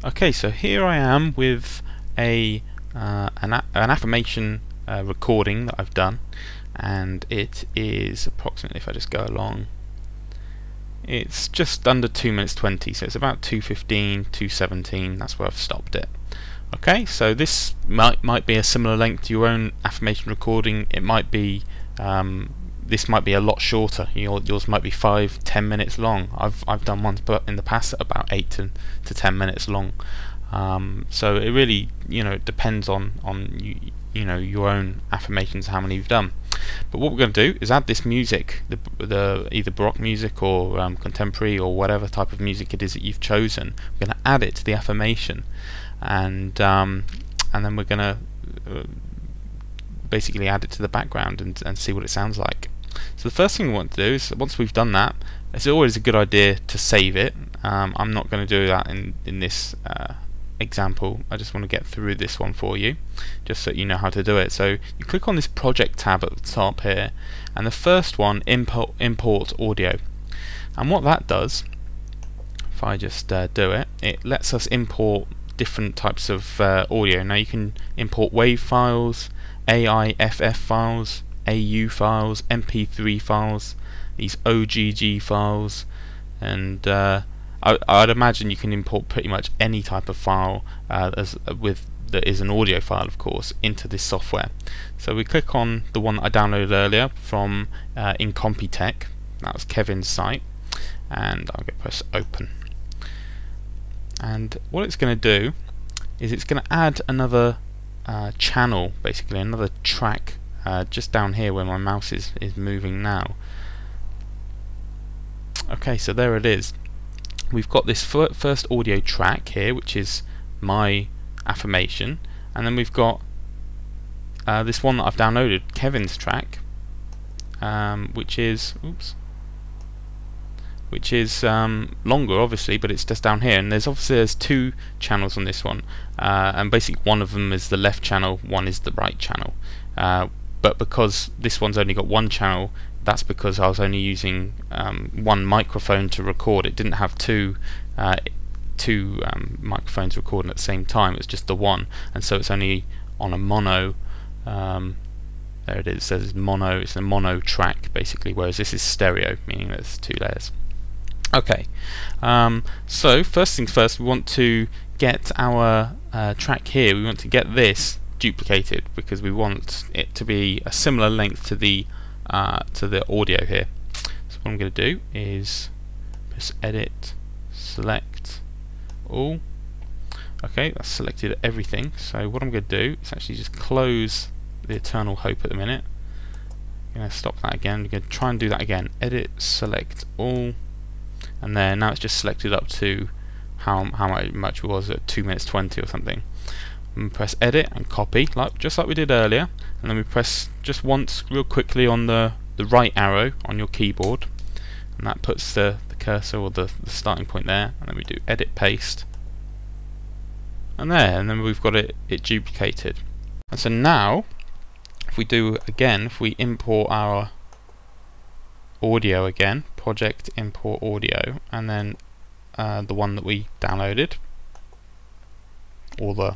Okay, so here I am with an affirmation recording that I've done, and it is approximately, if I just go along, it's just under 2 minutes 20, so it's about 2:15, 2:17. That's where I've stopped it. Okay, so this might be a similar length to your own affirmation recording. It might be this might be a lot shorter. Yours might be 5-10 minutes long. I've done ones but in the past about 8 to 10 minutes long. So it really depends on your own affirmations, how many you've done. But what we're going to do is add this music, the either Baroque music or contemporary or whatever type of music it is that you've chosen. We're going to add it to the affirmation, and then we're going to basically add it to the background and see what it sounds like. So the first thing we want to do is, once we've done that, it's always a good idea to save it. I'm not going to do that in this example. I just want to get through this one for you, just so you know how to do it. So you click on this project tab at the top here, and the first one, import audio. And what that does, if I just do it, it lets us import different types of audio. Now you can import WAV files, AIFF files, AU files, MP3 files, these OGG files, and I'd imagine you can import pretty much any type of file that is an audio file, of course, into this software. So we click on the one that I downloaded earlier from Incompetech. That was Kevin's site, and I'm going to press open. And what it's going to do is it's going to add another channel, basically another track, just down here where my mouse is moving now. Okay, so there it is. We've got this first audio track here, which is my affirmation, and then we've got this one that I've downloaded, Kevin's track, which is longer, obviously, but it's just down here. And there's two channels on this one, and basically one of them is the left channel, one is the right channel. But because this one's only got one channel, that's because I was only using one microphone to record. It didn't have two microphones recording at the same time. It's just the one, and so it's only on a mono. There it is. It says mono. It's a mono track basically, whereas this is stereo, meaning there's two layers. Okay, so first things first, we want to get our track here. We want to get this duplicated because we want it to be a similar length to the audio here. So what I'm going to do is press edit, select all. Okay, that's selected everything. So what I'm going to do is actually just close the Eternal Hope at the minute. I'm going to stop that again. We're going to try and do that again. Edit, select all, and there. Now it's just selected up to how much it was at 2 minutes 20 or something. And press edit and copy, just like we did earlier, and then we press just once real quickly on the right arrow on your keyboard, and that puts the cursor or the starting point there, and then we do edit paste, and there, and then we've got it duplicated. And so now if we import our audio again, project import audio, and then the one that we downloaded, or the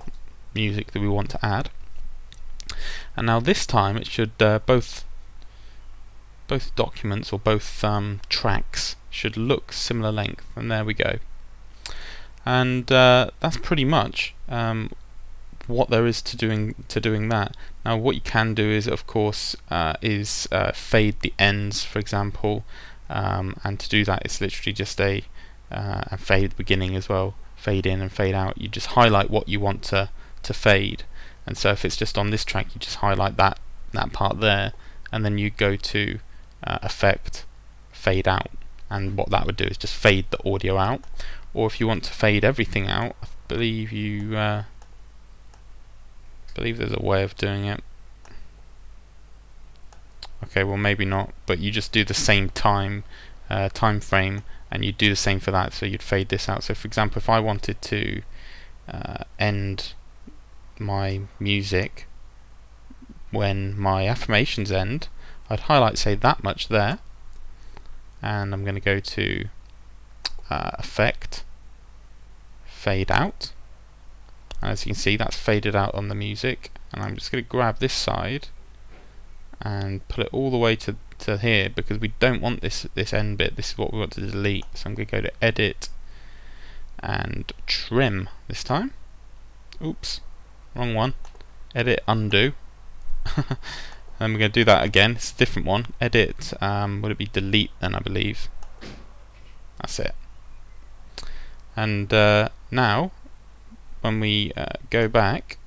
music that we want to add, and now this time it should both documents or both tracks should look similar length, and there we go. And that's pretty much what there is to doing that. Now what you can do is, of course, fade the ends, for example, and to do that it's literally just and fade the beginning as well, fade in and fade out. You just highlight what you want to fade, and so if it's just on this track, you just highlight that part there, and then you go to effect, fade out, and what that would do is just fade the audio out. Or if you want to fade everything out, I believe there's a way of doing it. Okay, well maybe not, but you just do the same time frame, and you do the same for that. So you'd fade this out. So for example, if I wanted to end my music when my affirmations end, I'd highlight, say, that much there, and I'm going to go to effect, fade out, and as you can see that's faded out on the music, and I'm just going to grab this side and put it all the way to here, because we don't want this end bit. This is what we want to delete. So I'm going to go to edit and trim this time. Oops, wrong one. Edit, undo. And we're going to do that again. It's a different one. Edit, would it be delete then, I believe. That's it. And now when we go back,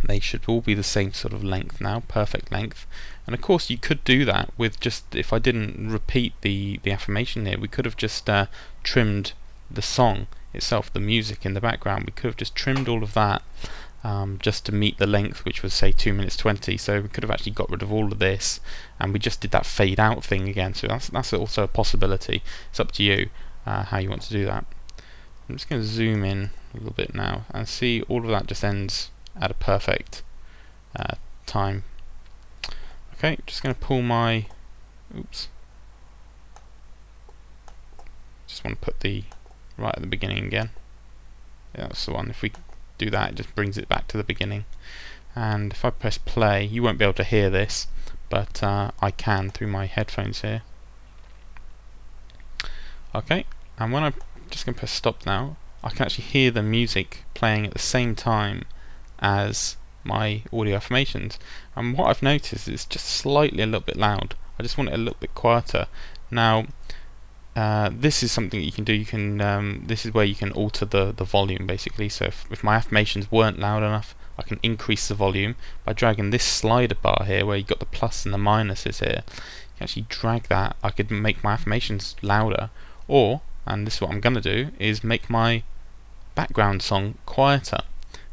they should all be the same sort of length now, perfect length. And of course you could do that with just, if I didn't repeat the affirmation here, we could have just trimmed the song itself, the music in the background. We could have just trimmed all of that just to meet the length, which was say 2 minutes 20. So we could have actually got rid of all of this, and we just did that fade out thing again. So that's also a possibility. It's up to you how you want to do that. I'm just going to zoom in a little bit now and see all of that just ends at a perfect time. Okay, just going to pull my, oops, just want to put the right at the beginning again. Yeah, that's the one. If we do that, it just brings it back to the beginning. And if I press play, you won't be able to hear this, but I can through my headphones here. Okay, and when I'm just going to press stop now, I can actually hear the music playing at the same time as my audio affirmations. And what I've noticed is it's just slightly a little bit loud. I just want it a little bit quieter. Now this is something that you can do. You can this is where you can alter the volume basically. So if my affirmations weren't loud enough, I can increase the volume by dragging this slider bar here where you've got the plus and the minuses here. You can actually drag that. I could make my affirmations louder, or, and this is what I'm going to do, is make my background song quieter.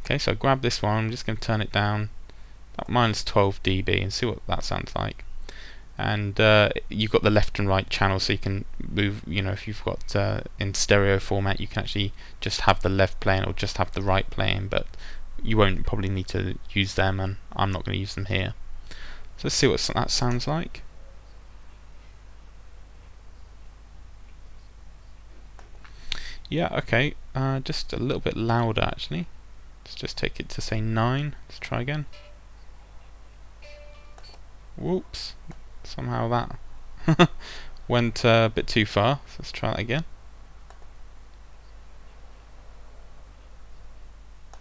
Okay, so I grab this one, I'm just going to turn it down about minus 12 dB and see what that sounds like. And you've got the left and right channel, so you can move, you know, if you've got in stereo format, you can actually just have the left playing or just have the right playing, but you won't probably need to use them, and I'm not going to use them here. So let's see what that sounds like. Yeah, okay, just a little bit louder actually. Let's just take it to say 9. Let's try again. Whoops, somehow that went a bit too far. So let's try that again.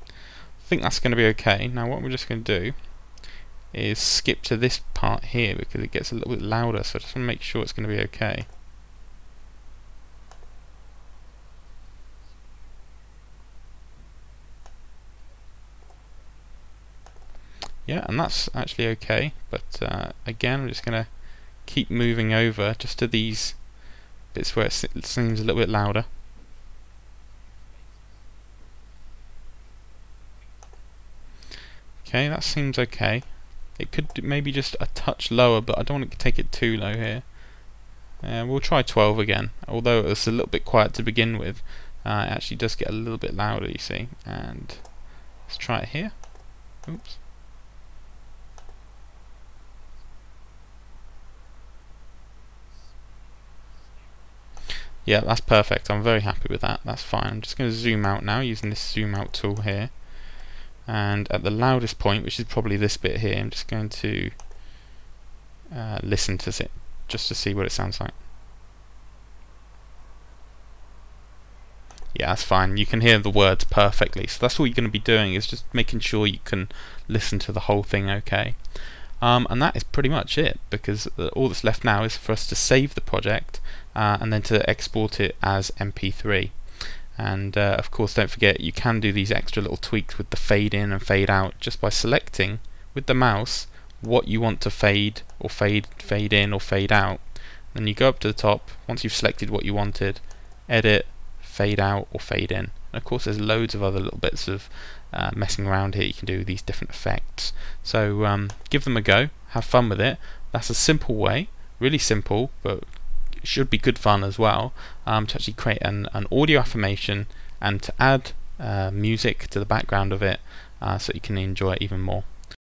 I think that's going to be okay. Now what we're just going to do is skip to this part here because it gets a little bit louder, so I just want to make sure it's going to be okay. Yeah, and that's actually okay, but again I'm just going to keep moving over just to these bits where it seems a little bit louder. Okay, that seems okay. It could maybe just a touch lower, but I don't want to take it too low here. We'll try 12 again, although it was a little bit quiet to begin with. It actually does get a little bit louder, you see. And let's try it here. Oops. Yeah, that's perfect. I'm very happy with that. That's fine. I'm just going to zoom out now using this zoom out tool here. And at the loudest point, which is probably this bit here, I'm just going to listen to it just to see what it sounds like. Yeah, that's fine. You can hear the words perfectly. So that's all you're going to be doing, is just making sure you can listen to the whole thing okay. And that is pretty much it, because all that's left now is for us to save the project and then to export it as MP3. And of course, don't forget, you can do these extra little tweaks with the fade in and fade out just by selecting with the mouse what you want to fade or fade in or fade out. Then you go up to the top. Once you've selected what you wanted, edit, fade out or fade in. And of course, there's loads of other little bits of messing around here. You can do these different effects. So give them a go, have fun with it. That's a simple way, really simple, but it should be good fun as well, to actually create an audio affirmation and to add music to the background of it so you can enjoy it even more.